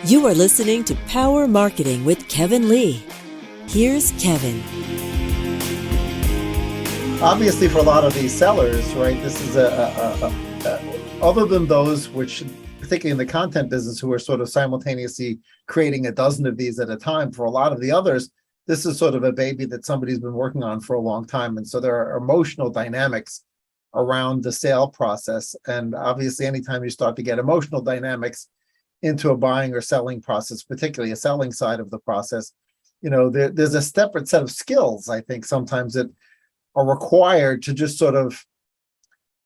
You are listening to Power Marketing with Kevin Lee. Here's Kevin. Obviously, for a lot of these sellers, right, this is other than those which, particularly in the content business, who are sort of simultaneously creating a dozen of these at a time, for a lot of the others, this is sort of a baby that somebody's been working on for a long time. And so there are emotional dynamics around the sale process. And obviously, anytime you start to get emotional dynamics into a buying or selling process, particularly a selling side of the process, there's a separate set of skills, I think, sometimes that are required to just sort of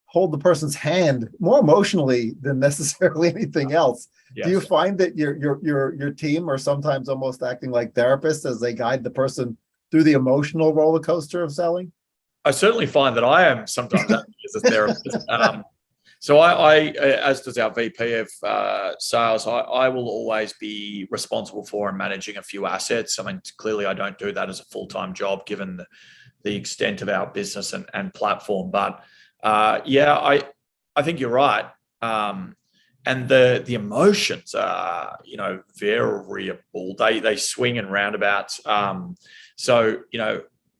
hold the person's hand more emotionally than necessarily anything else. Yes. Do you find that your team are sometimes almost acting like therapists as they guide the person through the emotional roller coaster of selling? I certainly find that I am sometimes acting as a therapist. So I, as does our VP of sales, I will always be responsible for and managing a few assets. I mean, clearly I don't do that as a full-time job given the extent of our business and platform. But I think you're right. And the emotions are, variable. They swing in roundabouts.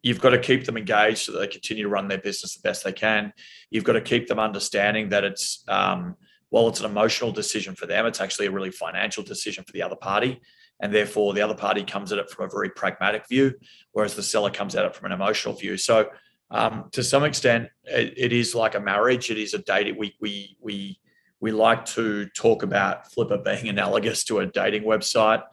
You've got to keep them engaged so that they continue to run their business the best they can. You've got to keep them understanding that it's, while it's an emotional decision for them, it's actually a really financial decision for the other party. And therefore, the other party comes at it from a very pragmatic view, whereas the seller comes at it from an emotional view. So to some extent, it is like a marriage. It is a date. We like to talk about Flipper being analogous to a dating website.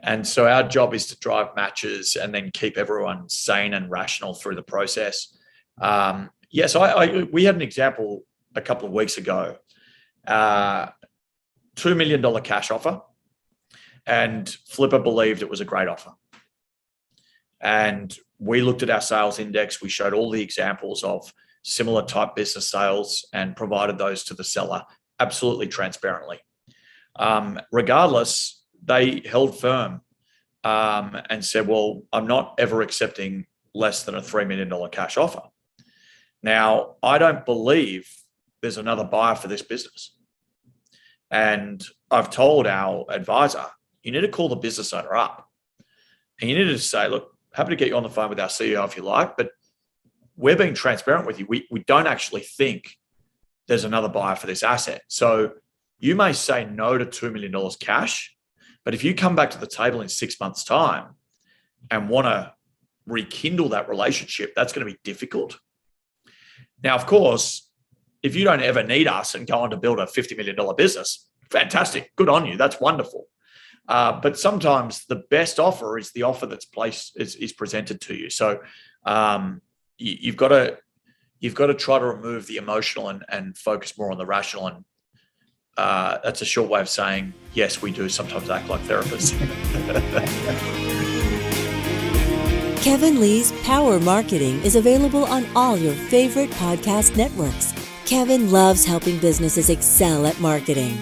And so our job is to drive matches and then keep everyone sane and rational through the process. We had an example a couple of weeks ago, $2 million cash offer, and Flipper believed it was a great offer. And we looked at our sales index. We showed all the examples of similar type business sales and provided those to the seller absolutely transparently. Regardless, they held firm and said, well, I'm not ever accepting less than a $3 million cash offer. Now, I don't believe there's another buyer for this business. And I've told our advisor, you need to call the business owner up. And you need to say, look, happy to get you on the phone with our CEO if you like, but we're being transparent with you. We don't actually think there's another buyer for this asset. So you may say no to $2 million cash, but if you come back to the table in 6 months' time and want to rekindle that relationship, that's going to be difficult. Now, of course, if you don't ever need us and go on to build a $50 million business, fantastic, good on you, that's wonderful. But sometimes the best offer is the offer that's is presented to you. So you've got to try to remove the emotional and focus more on the rational. And that's a short way of saying, yes, we do sometimes act like therapists. Kevin Lee's Power Marketing is available on all your favorite podcast networks. Kevin loves helping businesses excel at marketing.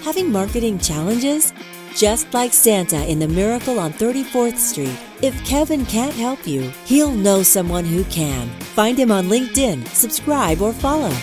Having marketing challenges? Just like Santa in The Miracle on 34th Street, if Kevin can't help you, he'll know someone who can. Find him on LinkedIn, subscribe, or follow.